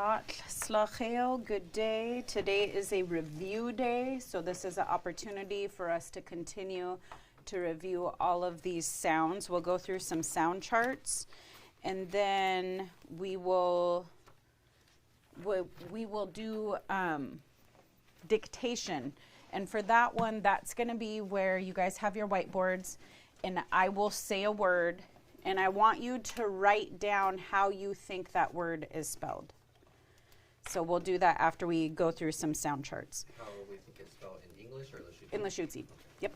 Slacheo, good day. Today is a review day, so this is an opportunity for us to continue to review all of these sounds. We'll go through some sound charts, and then we will do dictation. And for that one, that's going to be where you guys have your whiteboards, and I will say a word, and I want you to write down how you think that word is spelled. So we'll do that after we go through some sound charts. How will we think it's spelled, in English or Lushootseed? In Lushootseed, yep.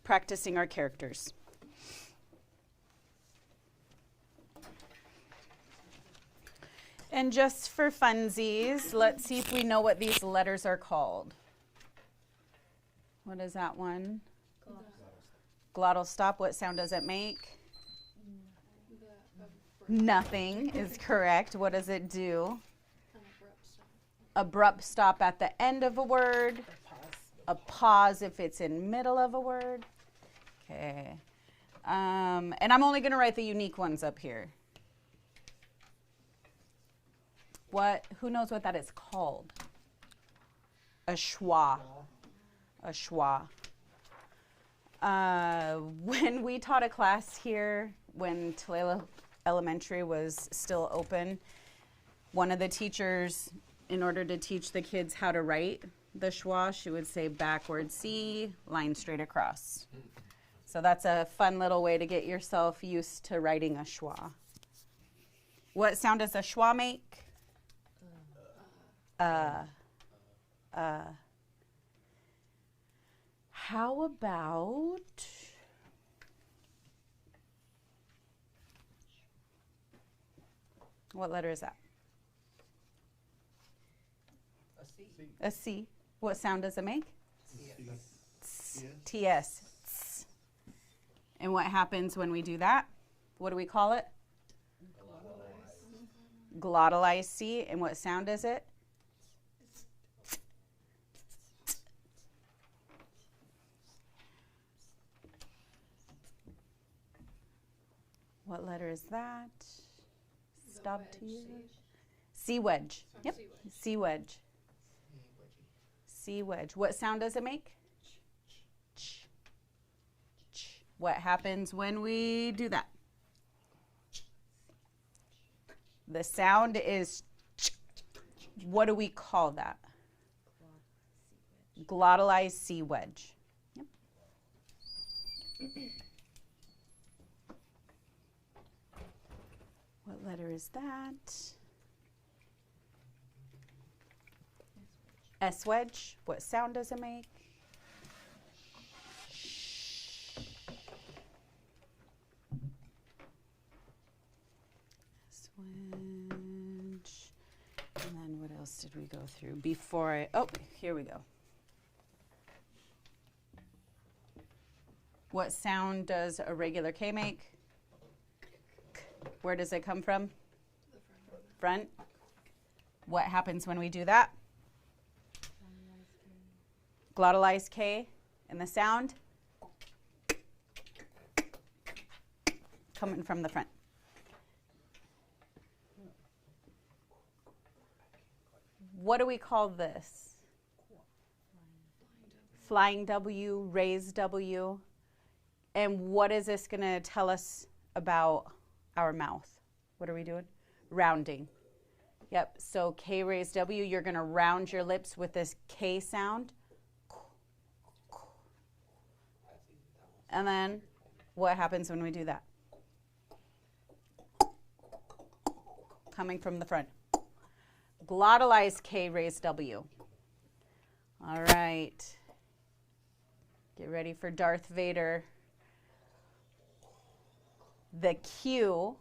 Practicing our characters. And just for funsies, let's see if we know what these letters are called. What is that one? Glottal stop. What sound does it make? Nothing is correct. What does it do? Abrupt stop at the end of a word. A pause if it's in middle of a word. Okay. And I'm only going to write the unique ones up here. Who knows what that is called? A schwa. A schwa. When we taught a class here, when Tulalip Elementary was still open, one of the teachers, in order to teach the kids how to write the schwa, she would say backward C, line straight across. So that's a fun little way to get yourself used to writing a schwa. What sound does a schwa make? How about what letter is that? A C. A C. What sound does it make? Yes. TS. Tss. And what happens when we do that? What do we call it? Glottalized C. And what sound is it? What letter is that? Stop to you. C wedge. Yep. C wedge. C wedge. What sound does it make? Ch. Ch. What happens when we do that? The sound is ch. What do we call that? Glottalized C wedge. Yep. What letter is that? S wedge. What sound does it make? S wedge. And then what else did we go through before here we go. What sound does a regular K make? Where does it come from? Front. What happens when we do that? Glottalized K. And the sound? Coming from the front. What do we call this? Flying W, raised W. And what is this going to tell us about our mouth? What are we doing? Rounding. Yep, so K raised W, you're going to round your lips with this K sound. And then what happens when we do that? Coming from the front. Glottalized K raised W. All right. Get ready for Darth Vader. The Q,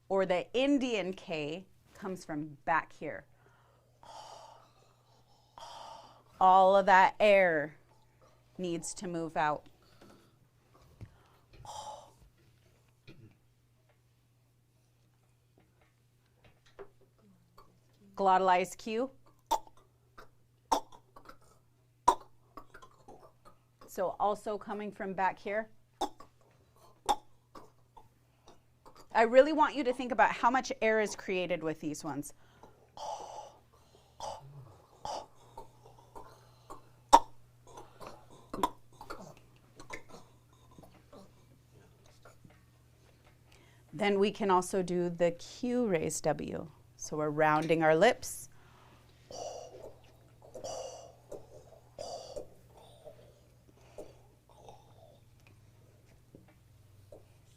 or the Indian K, comes from back here. All of that air needs to move out. Glottalized Q. So also coming from back here. I really want you to think about how much air is created with these ones. Then we can also do the Q raised W. So we're rounding our lips.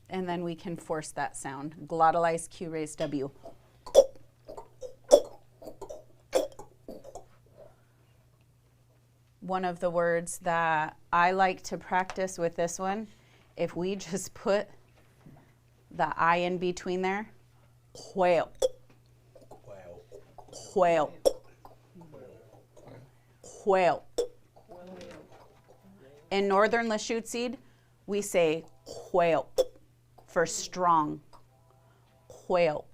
And then we can force that sound. Glottalize Q raised W. One of the words that I like to practice with this one, if we just put the I in between there, whale, whale, whale. In Northern Lushootseed, we say whale for strong, whale.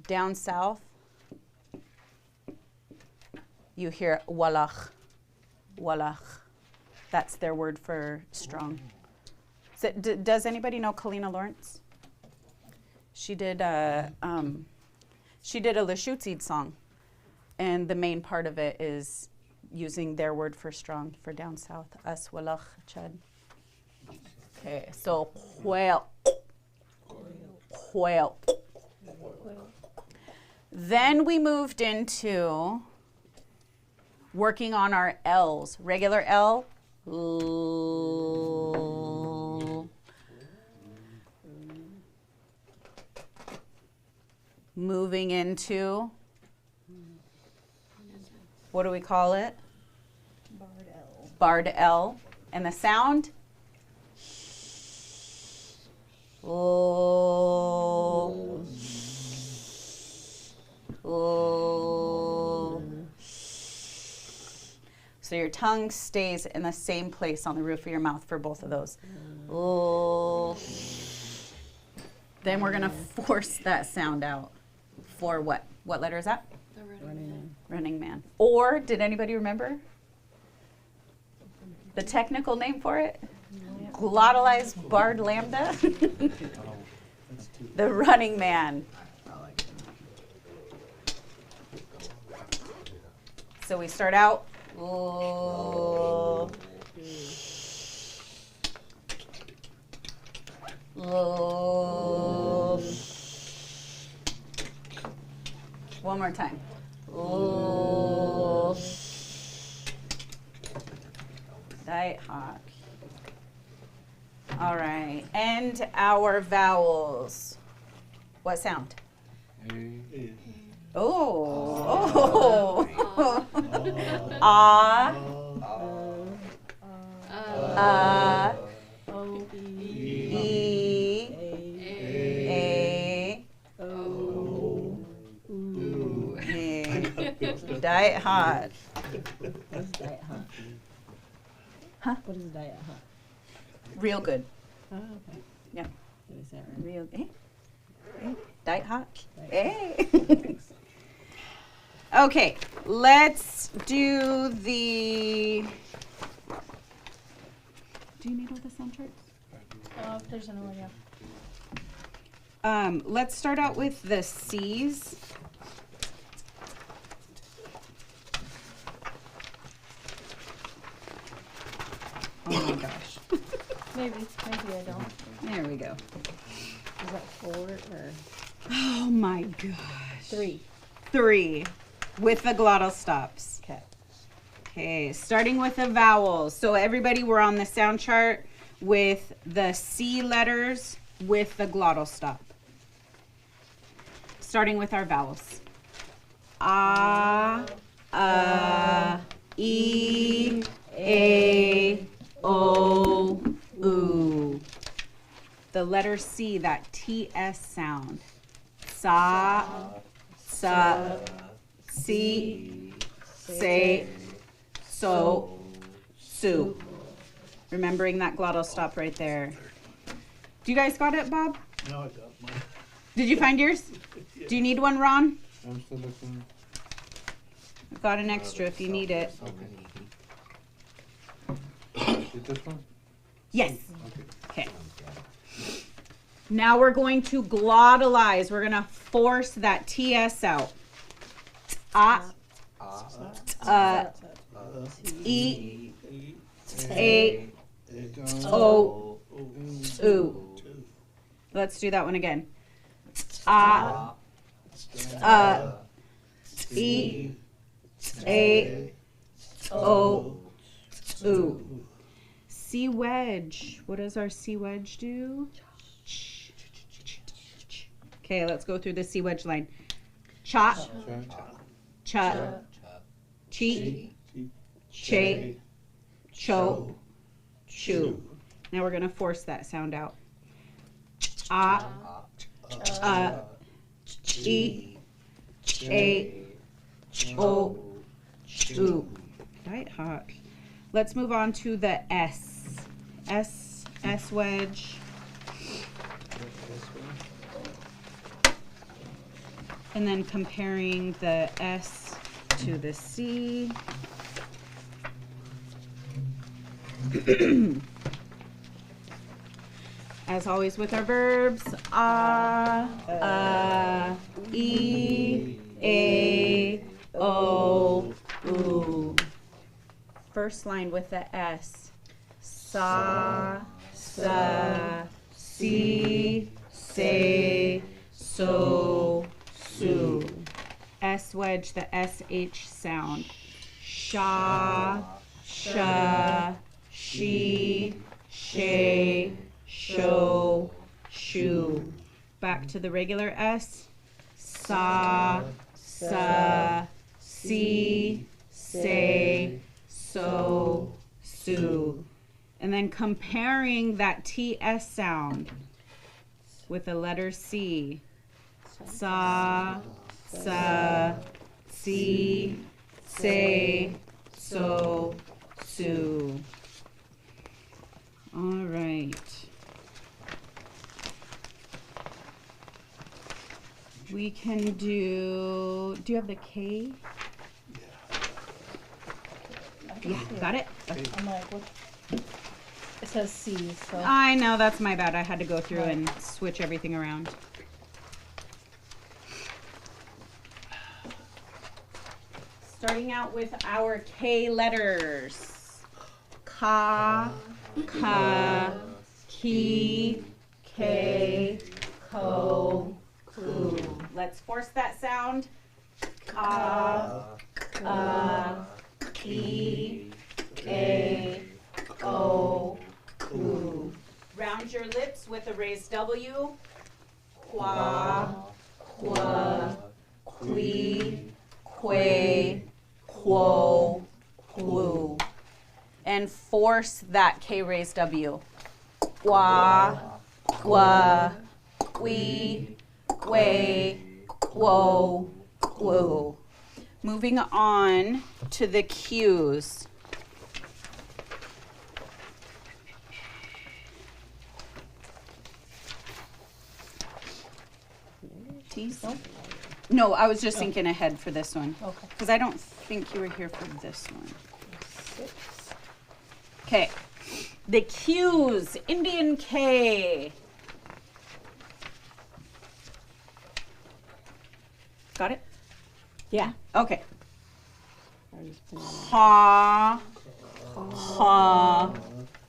Down south, you hear walach, walach. That's their word for strong. So, does anybody know Kalina Lawrence? She did a Lushootseed song, and the main part of it is using their word for strong for down south. As walach chad. Okay, so whale, whale. Then we moved into working on our L's. Regular L. L. Moving into, what do we call it? Barred L. Barred L. And the sound? L. L. So your tongue stays in the same place on the roof of your mouth for both of those. L. Then we're going to force that sound out. For what? What letter is that? The running man. Running man. Or, did anybody remember the technical name for it? Glottalized barred lambda. The running man. I like it. So we start out. Oh. Oh. One more time. Oh. Diet hot. All right. And our vowels. What sound? Oh. Oh. Ah. E. A. Diet hot. What is diet hot? Huh? What is diet hot? Real good. Oh, okay. Yep. Did I say it right? Real. Diet hot. Diet Hey. Okay, let's do the. Do you need all the sound charts? If there's another one, yeah. Let's start out with the C's. Oh my gosh. Maybe I don't. There we go. Is that 4 or Oh my gosh. 3? 3 with the glottal stops. Okay. Okay, starting with the vowels. So everybody, we're on the sound chart with the C letters with the glottal stop. Starting with our vowels. E, A, O, U. The letter C, that TS sound. Sa, si, say, so, su. Remembering that glottal stop right there. Do you guys got it, Bob? No, I got mine. Did you find yours? Do you need one, Ron? I'm still looking. I've got an extra if you need it. Is this one? Yes. Okay. Okay. Now we're going to glottalize. We're going to force that TS out. E, A, O, U. Let's do that one again. E, A, O, oo. C wedge. What does our C wedge do? Okay, let's go through the C wedge line. Cha, cha, chi, che, cho, chew. Now we're gonna force that sound out. E, A, O, oo. Right, hot. Let's move on to the S. S wedge. And then comparing the S to the C. As always with our verbs, E, A, O, oo. First line with the S. Sa, si, say, so, su. S wedge, the SH sound. Sha, she, shay, show, shoo. Back to the regular S. Sa, si, say, so, su. And then comparing that TS sound with the letter C. Sa, si, say, so, su. All right. We can do you have the K? Yeah, got it? Okay. I'm like, what? It says C, so. I know, that's my bad. I had to go through and switch everything around. Starting out with our K letters. Ka, ki, K, ko, ku. Let's force that sound. Ka, ki, K, ko, ku. Round your lips with a raised W. Qua, qui, que, quo, quo. And force that K raised W. Qua, qui, que, quo, quo. Moving on to the Q's. T's? No, I was just thinking ahead for this one. Okay. Because I don't think you were here for this one. Okay. The Q's. Indian K. Got it? Yeah. Okay. Ha,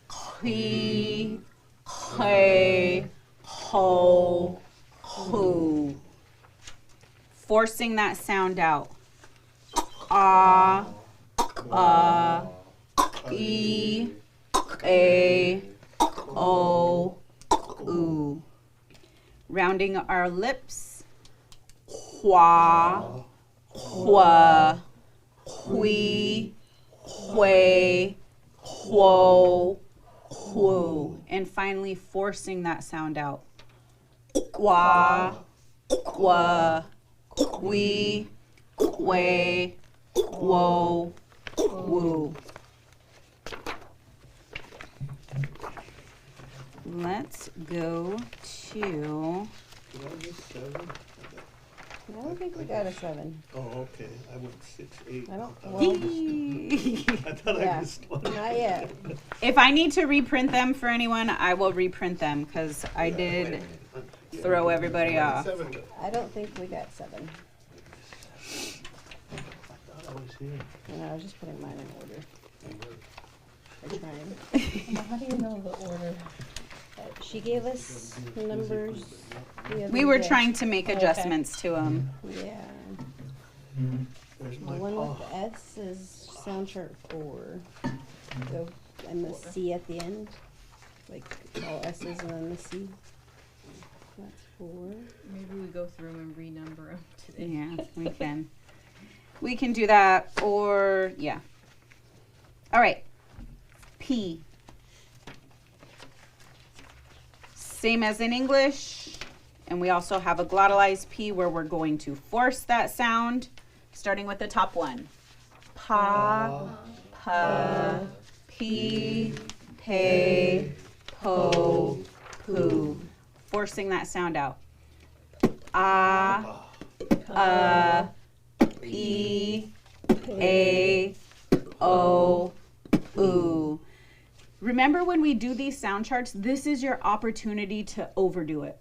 qui, que, ho, who. Forcing that sound out. E, A, O, oo. Rounding our lips. Qua, qui, que, quo, quo. And finally forcing that sound out. Qua, qui, que, quo, quo. Let's go to. Did I miss 7? I don't think we got a 7. Oh, okay. I went 6, 8. I don't. I Well, thought yeah. I missed one. not yet. If I need to reprint them for anyone, I will reprint them because I did throw everybody off. 7. I don't think we got 7. I thought I was here. And I was just putting mine in order. I tried. How do you know the order? It She gave us numbers. the We other were day. trying to make Okay. adjustments to them. Yeah. There's The my one paw. with the S is sound chart 4. So, and the C at the end. Like all S's and then the C. That's 4. Maybe we go through 'em and renumber them today. Yeah, we can. We can do that, or yeah. All right. P. Same as in English, and we also have a glottalized P where we're going to force that sound, starting with the top one. Pa, pa, P, pe, po, poo. Forcing that sound out. Ah, P, A, O, ooh. Remember when we do these sound charts, this is your opportunity to overdo it.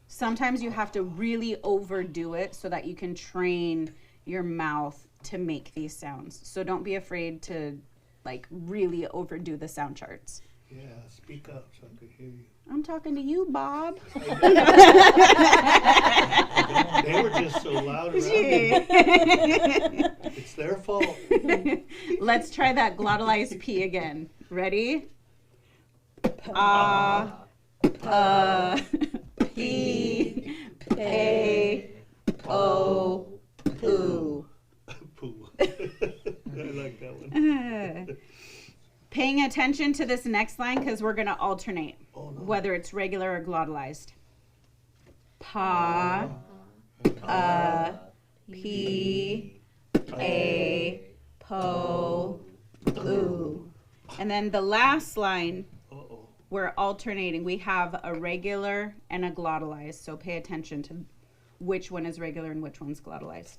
Sometimes you have to really overdo it so that you can train your mouth to make these sounds. So don't be afraid to like really overdo the sound charts. Yeah, speak up so I can hear you. I'm talking to you, Bob. They were just so loud around me. It's their fault. Let's try that glottalized P again. Ready? P, A, O, poo. Poo. I like that one. Paying attention to this next line because we're going to alternate, Oh, no. whether it's regular or glottalized. Pa, P, A, po, oo. And then the last line, Uh-oh. we're alternating. We have a regular and a glottalized. So pay attention to which one is regular and which one's glottalized.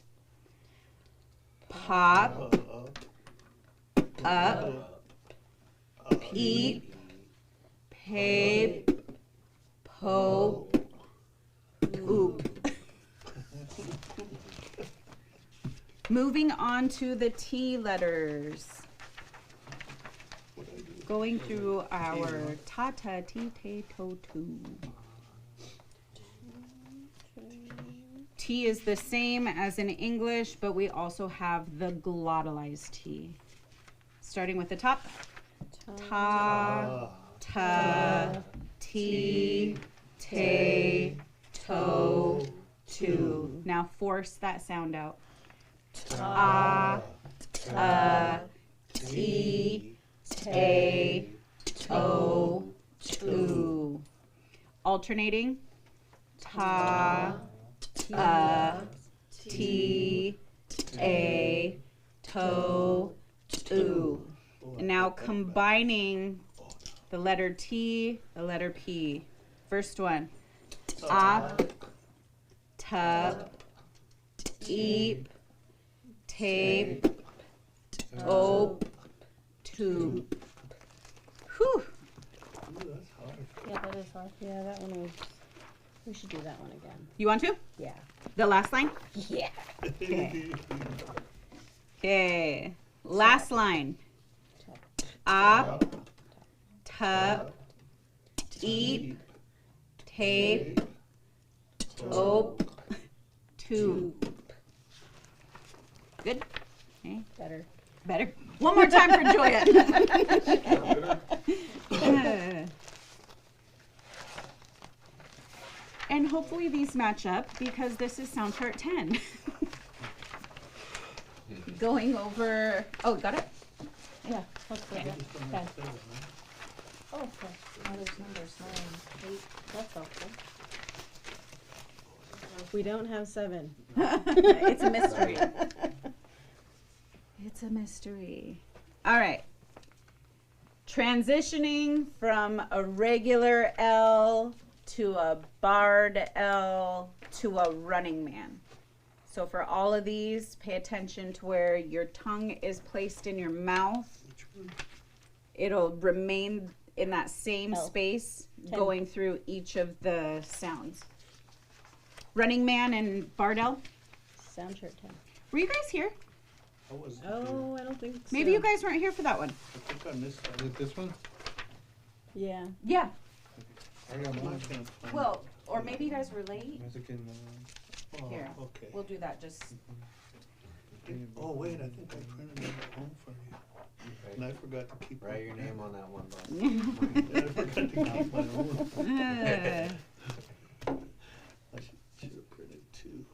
Pop, up, eat, pay, po, oop. Moving on to the T letters. Going through our ta-ta, ti-te-to-tu. T is the same as in English, but we also have the glottalized T. Starting with the top. Ta, ta, ti, te, to, tu. Now force that sound out. Ta, ta, ti, te, to, tu. Alternating. Ta, ti, te, to, tu. And now combining the letter T, the letter P. First one. Up, tup, eep, tape, op, tube. Whew. Ooh, that's hard. Yeah, that is hard. Yeah, that one was. We should do that one again. You want to? Yeah. The last line? Yeah. Okay. Okay. Last line. Up, tup, eep, tape, op, tube. Good? Okay. Better. Better. One more time for Joya. And hopefully these match up because this is sound chart 10. Going over, oh, got it? Yeah, let's go. Okay. Okay. Oh, okay. Now there's numbers 9, 8. That's helpful. We don't have 7. It's a mystery. It's a mystery. All right. Transitioning from a regular L to a barred L to a running man. So for all of these, pay attention to where your tongue is placed in your mouth. It'll remain in that same L. space 10. going through each of the sounds. Running man and barred L. Sound chart 10. Were you guys here? I wasn't Oh, I don't think so. Maybe you guys weren't here for that one. I think I missed that. Is it this one? Yeah. Yeah. I got I mine. can't find Well, or maybe you guys were late. Mexican, it. Oh, Here. okay. We'll do that just. Oh, wait, I think I printed it at home for you. And I forgot to keep. Write your name on that one, boss. I forgot to keep my own. I should have printed two.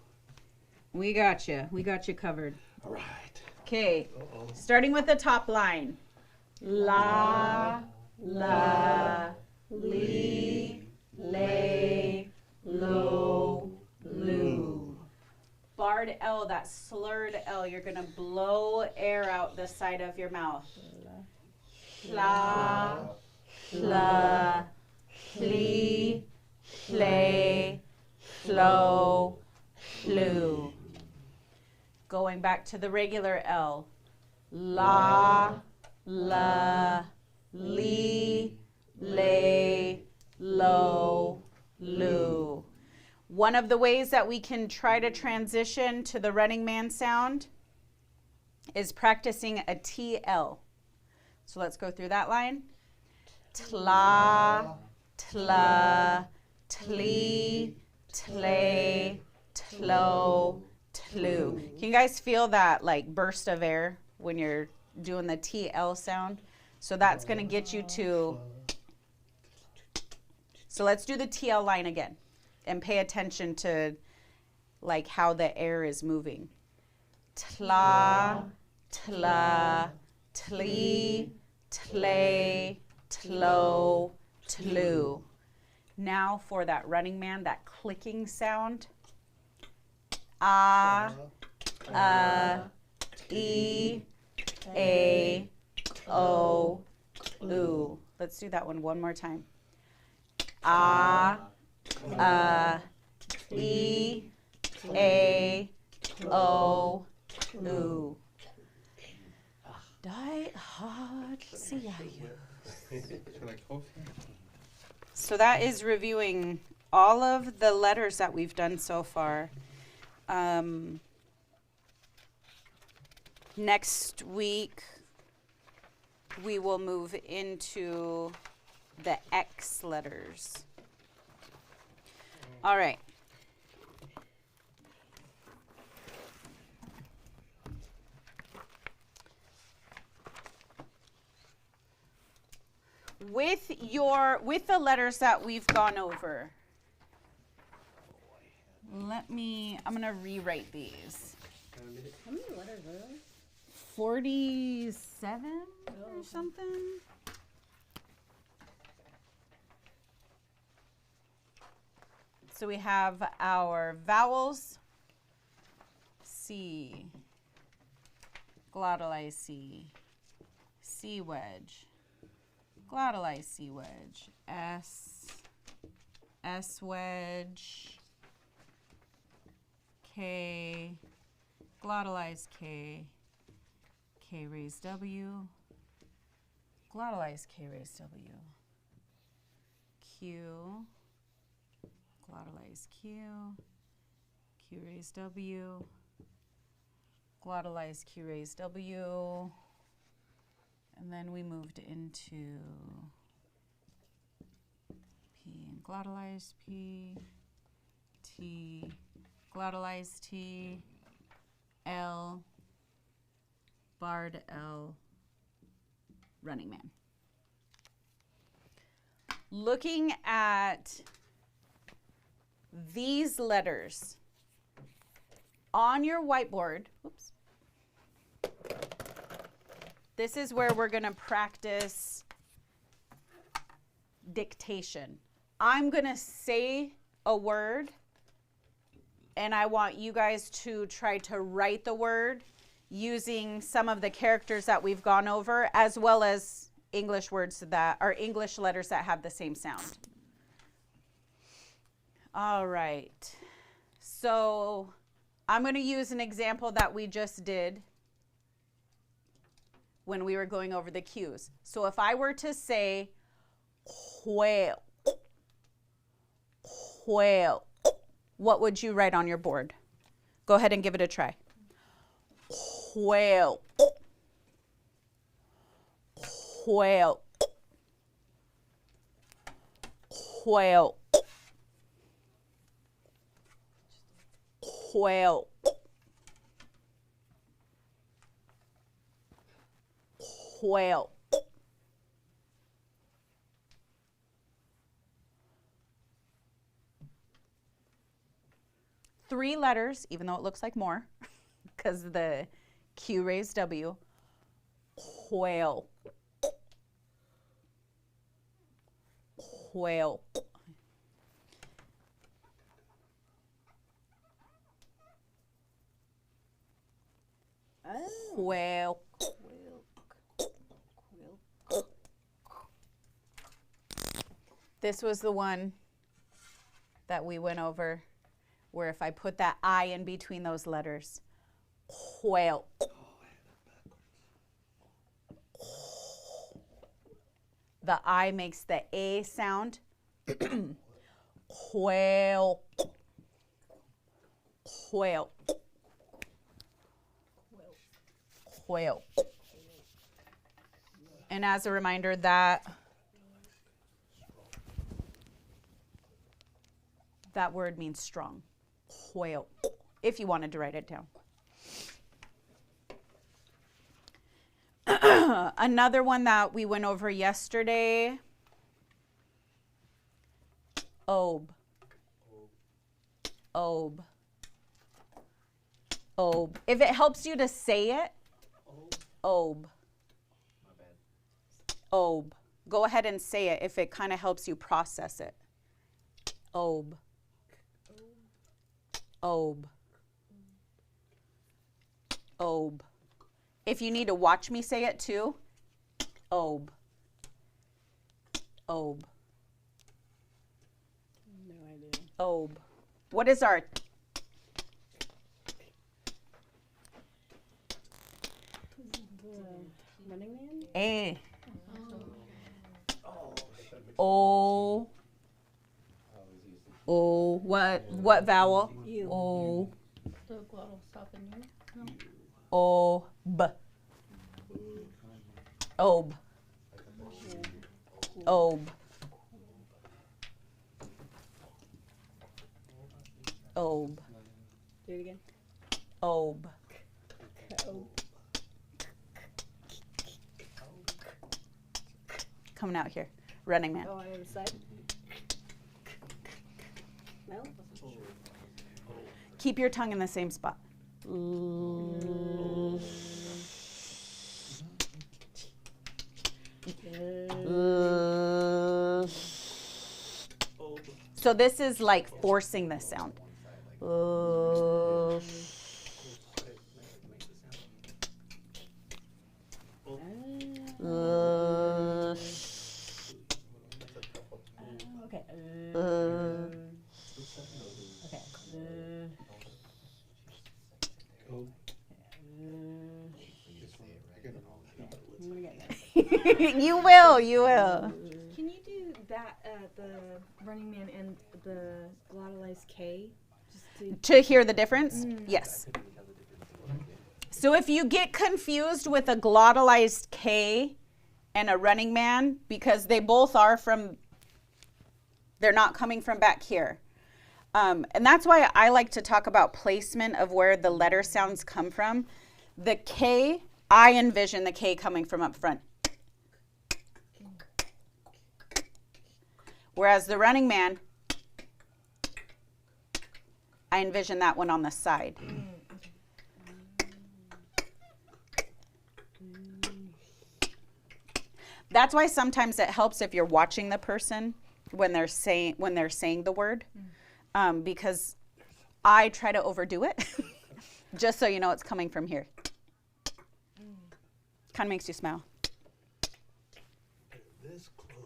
We got you. We got you covered. All right. Okay. Uh-oh. Starting with the top line. La, la, li, lay, lo, lu. Barred L, that slurred L, you're going to blow air out the side of your mouth. La, la, li, lay, lo, lu. Going back to the regular L. La, la, li, lay, lo, lu. One of the ways that we can try to transition to the Running Man sound is practicing a TL. So let's go through that line. Tla, tla, tli, tlay, tlo, tlu. Can you guys feel that like burst of air when you're doing the TL sound? So that's going to get you to. So let's do the TL line again and pay attention to like how the air is moving. Tla, tla, tli, tlay, tlo, tlu. Now for that Running Man, that clicking sound. Ah, e, a, o, u. Let's do that one more time. Ah, e, a, o, u. Die hard, see ya you. So that is reviewing all of the letters that we've done so far. Next week, we will move into the X letters. All right. With the letters that we've gone over, I'm gonna rewrite these. How many letters are there? 47 or something. So we have our vowels, C, glottalized C, C wedge, glottalized C wedge, S, S wedge, K, glottalized K, K raised W, glottalized K raised W, Q, glottalized Q, Q raised W, glottalized Q raised W, and then we moved into P and glottalized P, T, glottalized T, L, barred L, Running Man. Looking at these letters on your whiteboard, oops, this is where we're going to practice dictation. I'm going to say a word, and I want you guys to try to write the word using some of the characters that we've gone over, as well as English words that are English letters that have the same sound. All right. So I'm going to use an example that we just did when we were going over the cues. So if I were to say whale, whale, what would you write on your board? Go ahead and give it a try. Whale, whale, Quail. Quail. Quail. Three letters, even though it looks like more, because the Q raised W. Quail. Quail. Quail. This was the one that we went over where if I put that I in between those letters, quail. The I makes the A sound. Quail. Quail. Quail. And as a reminder, that word means strong. Quail. If you wanted to write it down. Another one that we went over yesterday. Obe. Obe. Obe. If it helps you to say it, Obe. My bad. Obe. Go ahead and say it if it kind of helps you process it. Obe. Obe. Obe. If you need to watch me say it too, Obe. Obe. No idea. Obe. What is our Running Man? A? O. O. What vowel? U. O. The glottal stop in you? No. Ob. Ob. Ob. Ob. Do it again. Ob. Oh. Coming out here. Running Man. Oh, on the other side. No? Keep your tongue in the same spot. So this is like forcing the sound. Okay. You will, you will. Can you do that, the Running Man and the glottalized K? Just to To hear the difference? Yes. So if you get confused with a glottalized K and a running man, because they both are from, they're not coming from back here. And that's why I like to talk about placement of where the letter sounds come from. The K, I envision the K coming from up front. Whereas the running man, I envision that one on the side. That's why sometimes it helps if you're watching the person when they're saying the word, because I try to overdo it, just so you know it's coming from here. Kind of makes you smile. This close.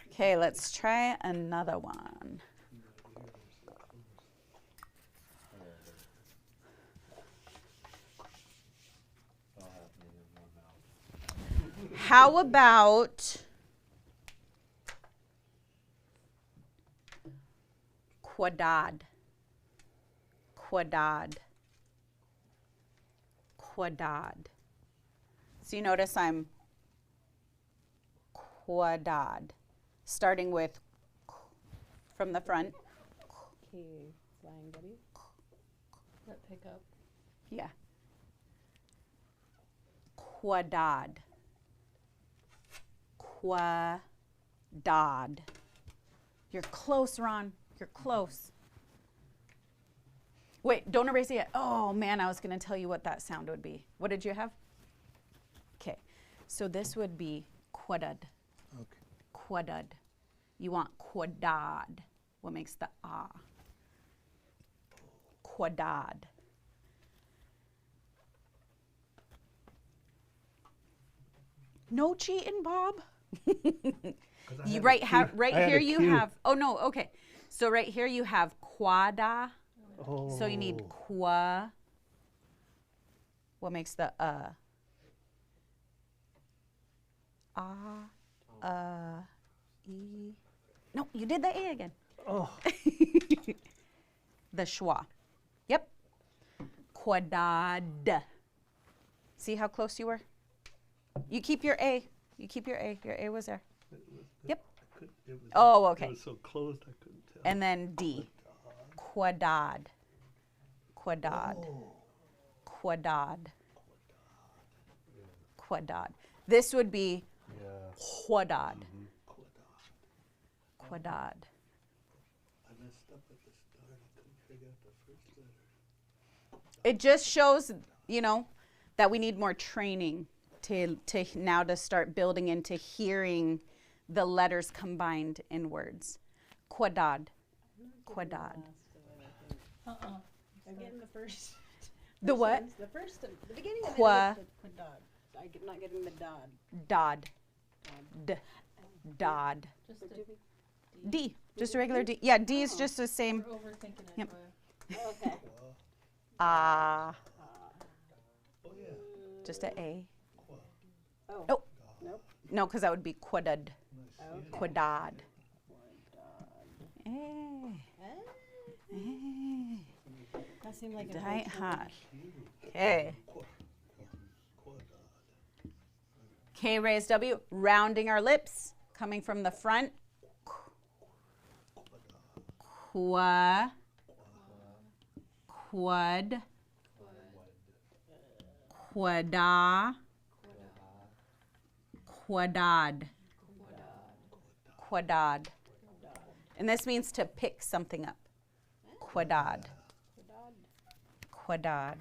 Okay, let's try another one. How about quadad? Quadad. Quadad. So you notice I'm quadad. starting with from the front. K, flying W. That pick up. Yeah. Quadad. Quadad. You're close, Ron. You're close. Wait, don't erase it yet. Oh, man, I was going to tell you what that sound would be. What did you have? Okay. So this would be quadad. Okay. Quadad. You want quadad. What makes the ah? Quadad. No cheating, Bob. You right here you have. Oh no, okay. So right here you have quada. Oh. So you need qua. What makes the e. No, you did the a again. Oh. The schwa. Yep. Quadad. See how close you were? You keep your a. You keep your a. Your a was there. Yep. Oh, okay. It was so closed I couldn't tell. And then D. Quadad. Quadad. Quadad. Quadad. This would be quadad. Quadad. I messed up at the start. I couldn't figure out the first letter. It just shows, you know, that we need more training to now to start building into hearing the letters combined in words. Quadad. Quadad. I'm getting the first. The what? The first, the beginning of Qua. it is the quadad. I'm not getting the dod. Dod. D. Dod. Just Or a do we- D. Just a regular D. Yeah, D is just the same. We're overthinking it. Yep. Okay. Ah. Oh yeah. Just a A. Oh. Oh. Nope. No, because that would be quadad. Okay. Quadad. Quadad. Eh. Ah, Eh. that seemed like an Right old hot. Okay. K raised W, rounding our lips, coming from the front. Qua. Quad. Quada. Quadad. Quadad. And this means to pick something up. Quadad. Quadad.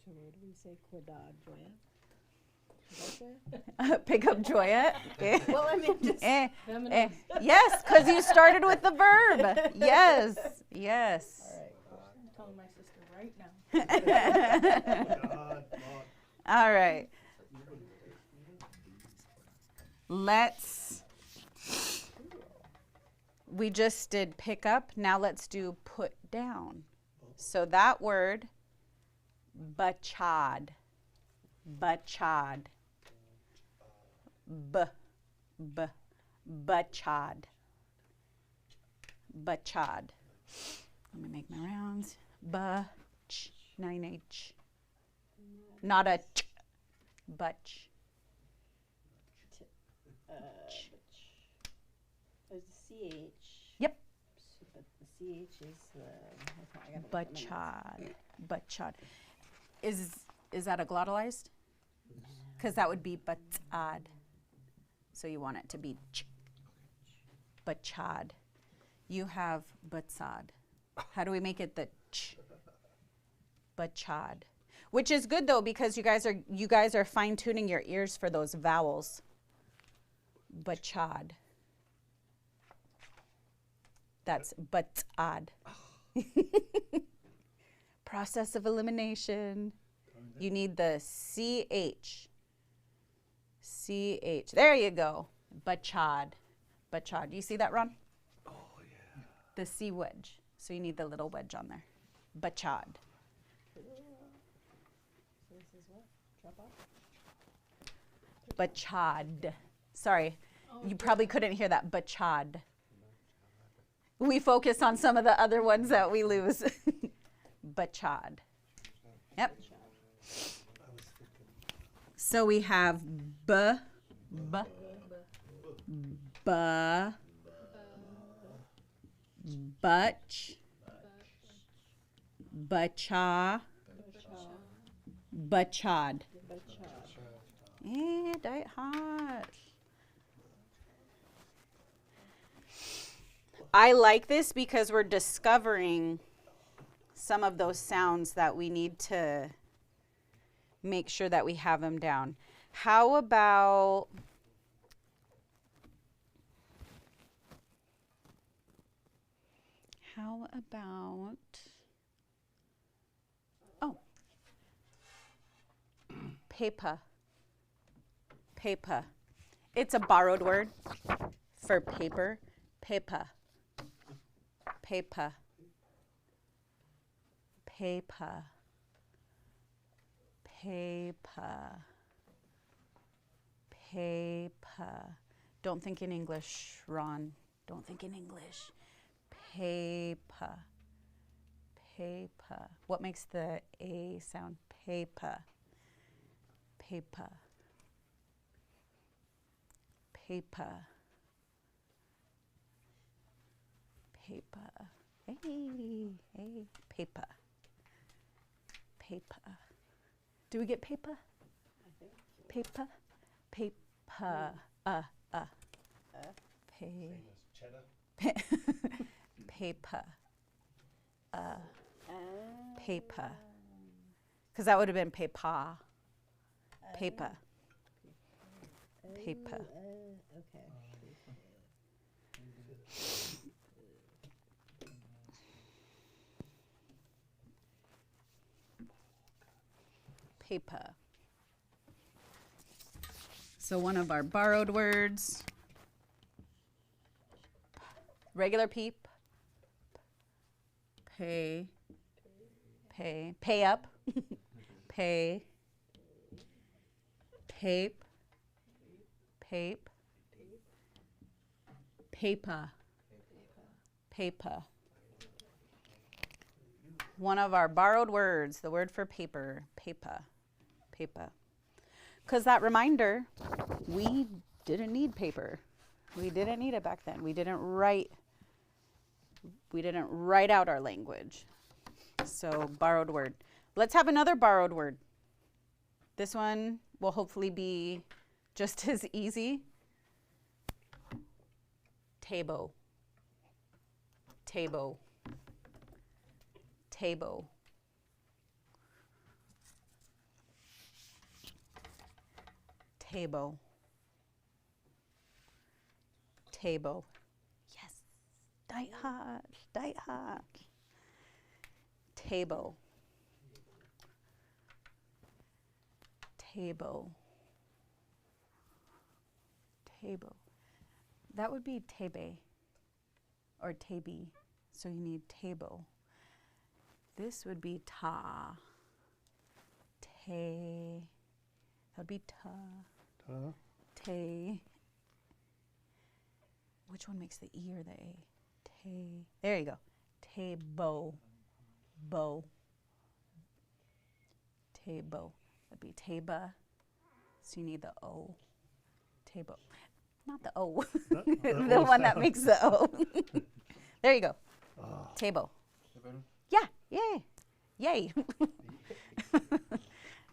So what do we say? Quadad, Joya? Is that it? Pick up Joya. Eh. Well, I mean, just Eh. Feminine. Eh. Yes, because you started with the verb. Yes. Yes. I'm telling my sister right now. God, God. All right. We just did pick up. Now let's do put down. So that word, bachad. Bachad. Bachad. Bachad. Let me make my rounds. Bach. 9H. Not a ch. Butch. there's a CH. Yep. But the CH is I gotta look at my notes. Bachad. Is that a glottalized? Because that would be batad. So you want it to be ch. Bachad. You have batsad. How do we make it the ch? Bachad. Which is good though because you guys are fine tuning your ears for those vowels. Bachad. That's batad. Process of elimination. You need the CH. CH. There you go. Bachad. Bachad. You see that, Ron? Oh yeah. The C wedge. So you need the little wedge on there. Bachad. So this is what? Drop off? Bachad. Sorry. You probably couldn't hear that. Bachad. We focus on some of the other ones that we lose. Bachad. Yep. So we have b, butch, bacha, bachad. Eh, die hot. I like this because we're discovering some of those sounds that we need to make sure that we have them down. How about oh, paper. Paper. It's a borrowed word for paper. Paper. Paper. Paper. Paper. Paper. Don't think in English, Ron. Don't think in English. Paper. Paper. What makes the A sound? Paper. Paper. Paper. Paper. Hey, hey, paper. Paper. Do we get paper? Paper. Paper. Paper. Paper. Because that would have been paper. Paper. Paper. Okay. Paper. So one of our borrowed words. Regular peep. Pay. Pay. Pay up. Pay. Pape. Pape. Paper. Paper. One of our borrowed words, the word for paper. Paper. Paper. Because that reminder, we didn't need paper. We didn't need it back then. We didn't write out our language. So borrowed word. Let's have another borrowed word. This one will hopefully be just as easy. Table. Table. Table. Table. Table. Yes. Die hard. Die hard. Table. Table. Table. That would be tebe or tabi. So you need table. This would be ta. Te. That would be ta. Ta. Te. Which one makes the E or the A? Te. There you go. Tabo. Bo. Tabo. That'd be taba. So you need the O. Tabo. Not the O. The one that makes the O. There you go. Table. Yeah. Yay. Yay.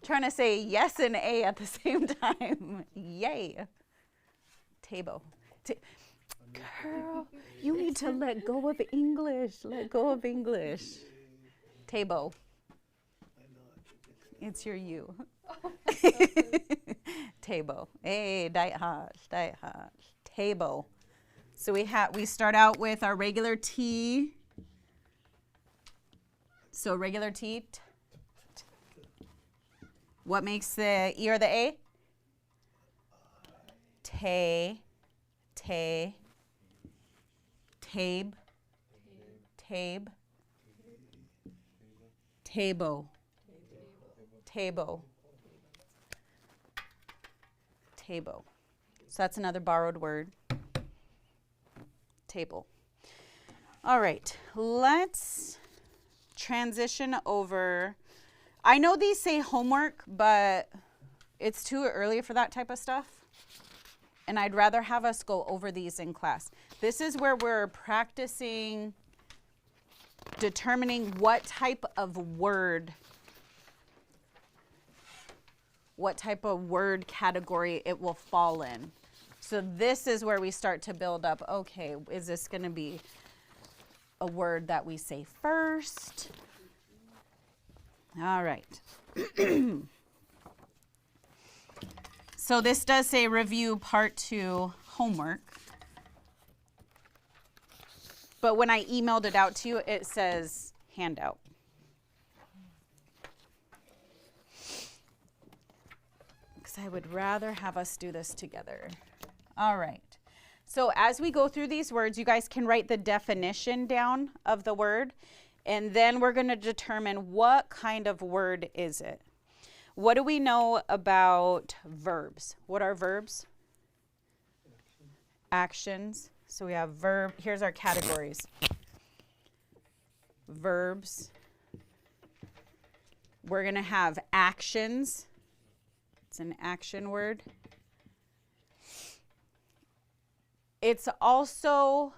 Trying to say yes and A at the same time. Yay. Table. Girl, you need to let go of English. Let go of English. Table. It's your you. Table. Hey, diet hot. Diet hot. Table. So we start out with our regular T. So regular T. What makes the E or the A? Te. Te. Tabe. Tabe. Table. Table. Table. So that's another borrowed word. Table. All right, let's transition over. I know these say homework, but it's too early for that type of stuff. And I'd rather have us go over these in class. This is where we're practicing determining what type of word category it will fall in. So this is where we start to build up, okay, is this going to be a word that we say first? All right. So this does say review part 2 homework. But when I emailed it out to you, it says handout. Because I would rather have us do this together. All right. So as we go through these words, you guys can write the definition down of the word, and then we're going to determine what kind of word is it. What do we know about verbs? What are verbs? Actions. So we have verb. Here's our categories. Verbs. We're going to have actions. It's an action word. It's also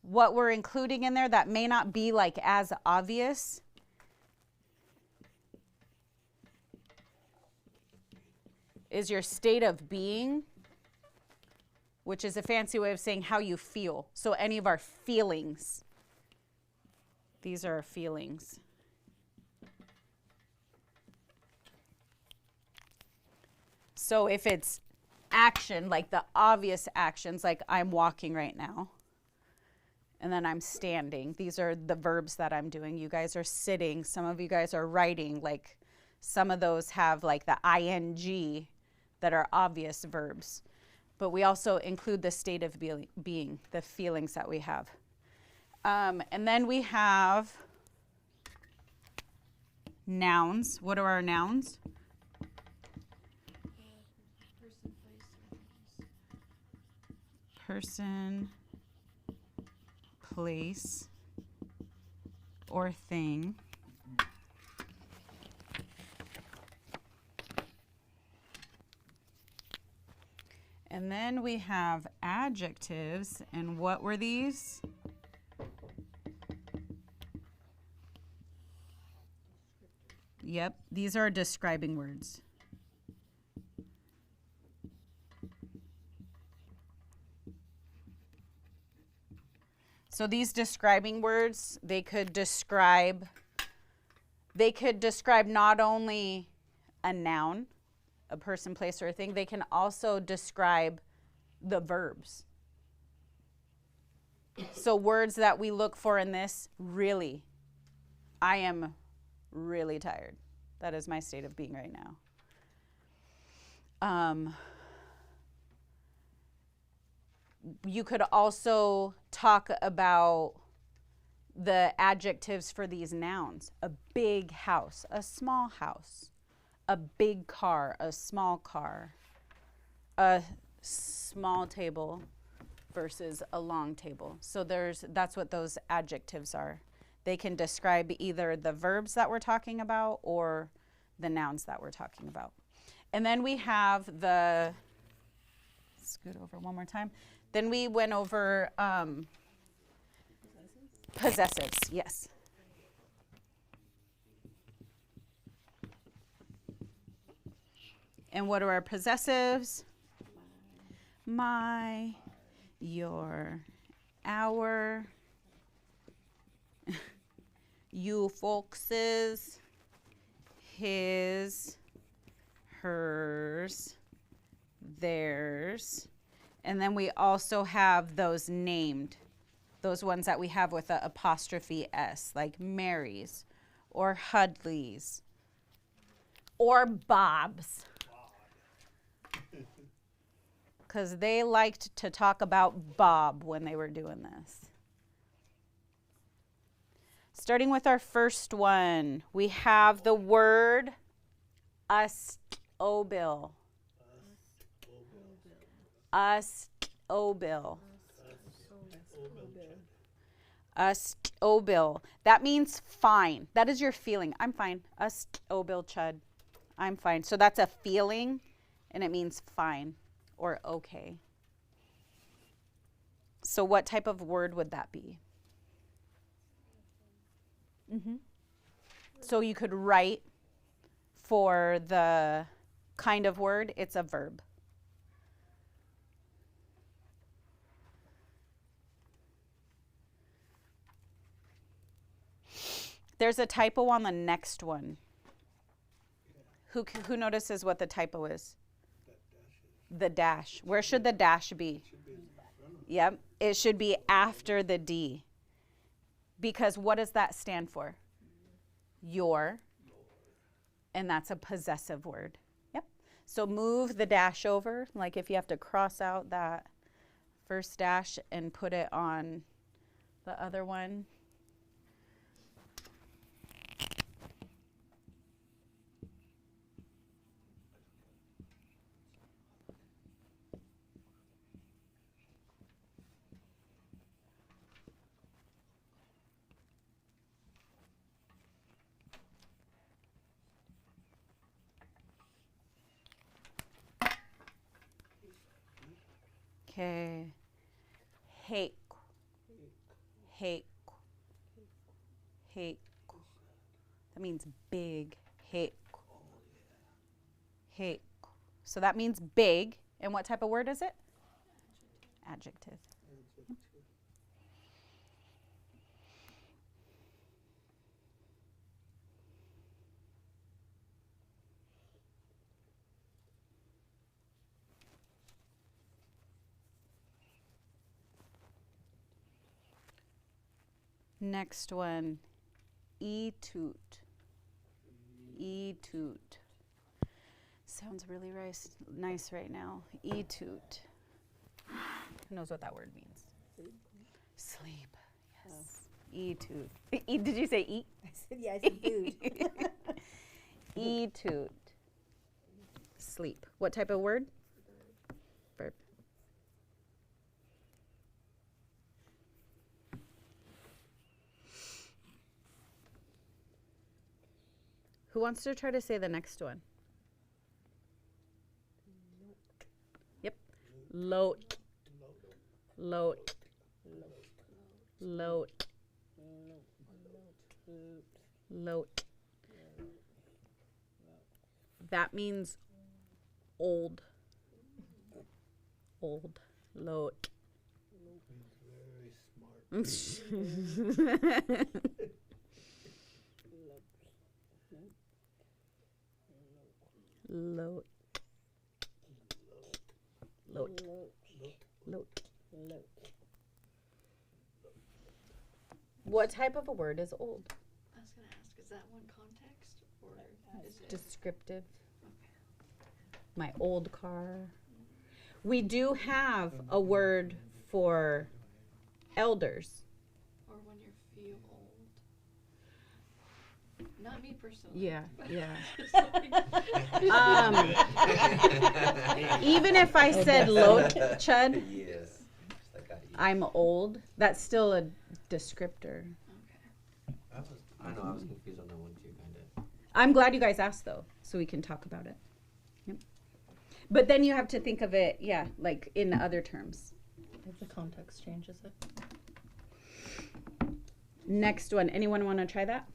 what we're including in there that may not be like as obvious. Is your state of being, which is a fancy way of saying how you feel. So any of our feelings. These are our feelings. So if it's action, like the obvious actions, like I'm walking right now, and then I'm standing. These are the verbs that I'm doing. You guys are sitting. Some of you guys are writing. Like some of those have like the ing that are obvious verbs. But we also include the state of being, the feelings that we have. And then we have nouns. What are our nouns? Person, place, or thing. And then we have adjectives, and what were these? Yep, these are describing words. So these describing words, they could describe not only a noun, a person, place, or a thing, they can also describe the verbs. So words that we look for in this, really, I am really tired. That is my state of being right now. You could also talk about the adjectives for these nouns. A big house, a small house, a big car, a small car, a small table versus a long table. So that's what those adjectives are. They can describe either the verbs that we're talking about or the nouns that we're talking about. And then we have the, scoot over one more time. Then we went over possessives, yes. And what are our possessives? My, your, our, you folks's, his, hers, theirs. And then we also have those named, those ones that we have with an apostrophe S, like Mary's or Hudley's or Bob's. Because they liked to talk about Bob when they were doing this. Starting with our first one, we have the word ustobil. Ustobil. Obil. That means fine. That is your feeling. I'm fine. Obil chud. I'm fine. So that's a feeling, and it means fine or okay. So what type of word would that be? So you could write for the kind of word, it's a verb. There's a typo on the next one. Who notices what the typo is? The dash. Where should the dash be? Yep. It should be after the D. Because what does that stand for? Your. And that's a possessive word. Yep. So move the dash over, like if you have to cross out that first dash and put it on the other one. Okay. Hake. Hake. Hake. That means big. Hake. Hake. So that means big. And what type of word is it? Adjective. Next one, e-toot. E-toot. Sounds really nice right now. E-toot. Who knows what that word means? Sleep. Yes. E-toot. Did you say eat? I said, yeah, I said food. E-toot. Sleep. What type of word? Verb. Who wants to try to say the next one? Yep. Loat. Loat. Loat. Loat. That means old. Old. Loat. Very smart. Loat. Loat. Loat. What type of a word is old? I was gonna ask, is that one context or is it? Descriptive. My old car. We do have a word for elders. Or when you feel old? Not me personally. Yeah, yeah. Yes. Even if I said loat chud, Yes. That got you. I'm old. That's still a descriptor. I know, I was confused on that one too, kind of. I'm glad you guys asked though, so we can talk about it. Yep. But then you have to think of it, yeah, like in other terms. If the context changes it. Next one. Anyone want to try that?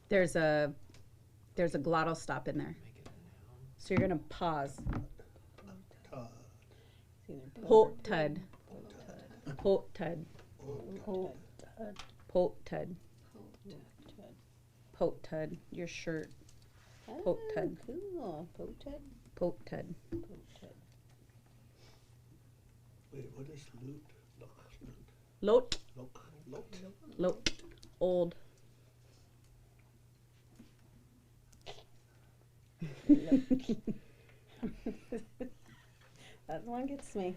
There's a glottal stop in there. Make it a noun. So you're gonna pause. Todd. Potud. Potud. Potud. Potud. Your shirt. Potud. Cool. Potud. Potud. Wait, what is loot? Lot. Look. Lot. Old. That one gets me.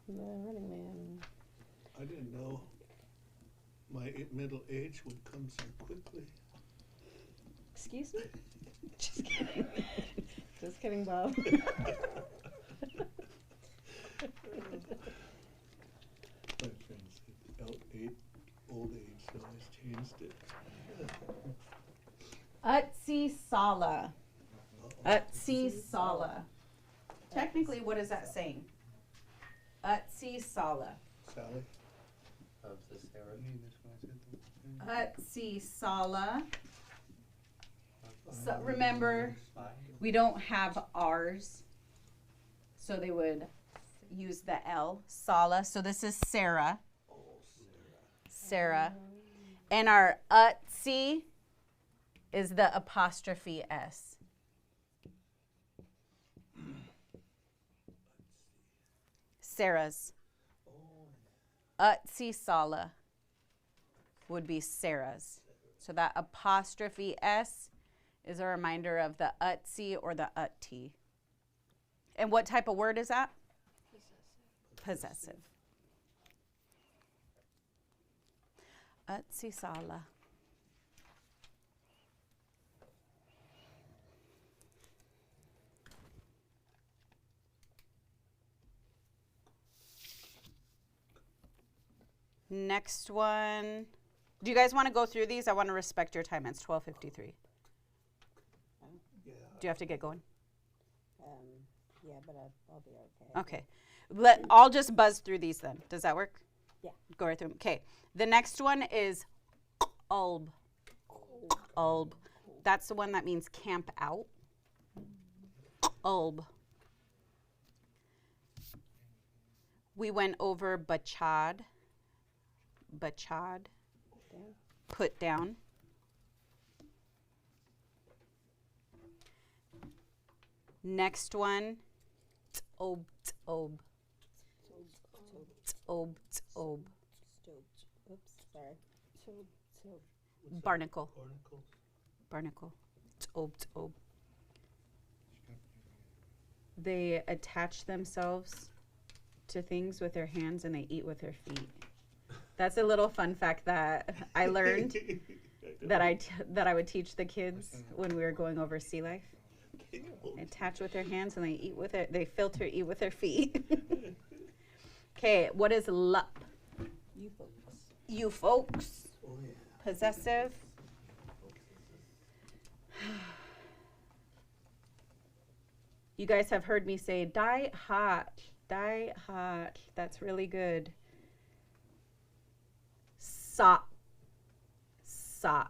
The Running Man. I didn't know my middle age would come so quickly. Excuse me? Just kidding. Just kidding, Bob. missed it. Utsi Sala. Utsi Sala. Technically, what is that saying? Utsi Sala. Sally? Of the Sarah. Utsi Sala. So remember, we don't have R's, so they would use the L. Sala. So this is Sarah. Sarah. And our Utsi is the apostrophe S. Sarah's. Utsi Sala would be Sarah's. So that apostrophe S is a reminder of the Utsi or the Utti. And what type of word is that? Possessive. Utsi Sala. Next one. Do you guys want to go through these? I want to respect your time. It's 12:53. Yeah. Do you have to get going? Yeah, but I'll be okay. Okay. I'll just buzz through these then. Does that work? Yeah. Go right through them. Okay. The next one is ulb. Ulb. That's the one that means camp out. Ulb. We went over bachad. Bachad. Put down. Next one. Ob. Ob. Ob. Ob. Oops, sorry. Barnacle. Barnacles. Barnacle. Ob. Ob. They attach themselves to things with their hands and they eat with their feet. That's a little fun fact that I learned that I would teach the kids when we were going over sea life. Attach with their hands and they eat with it. They filter eat with their feet. Okay, what is lup? You folks. You folks. Oh, yeah. Possessive. You guys have heard me say die hot. Die hot. That's really good. Sa. Sa.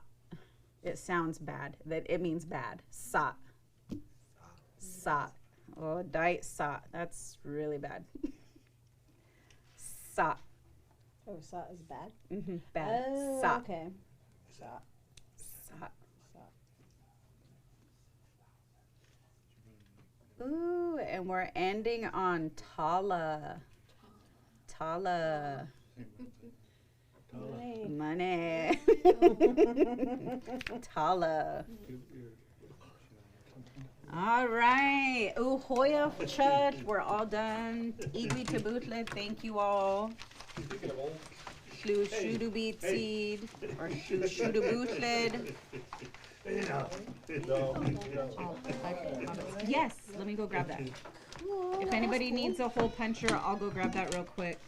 It sounds bad. That it means bad. Sa. Sa. Oh, die sa. That's really bad. Sa. Oh, sa is bad? Mm-hmm. Bad. Oh, Sa. okay. Sa. Sa. Sa. Ooh, and we're ending on Tala. Tala. Money. Money. Tala. All right. Uhoya church. We're all done. Igwi tabutle. Thank you all. Lushootseed or Lushootseed. Yes, let me go grab that. If anybody needs a hole puncher, I'll go grab that real quick.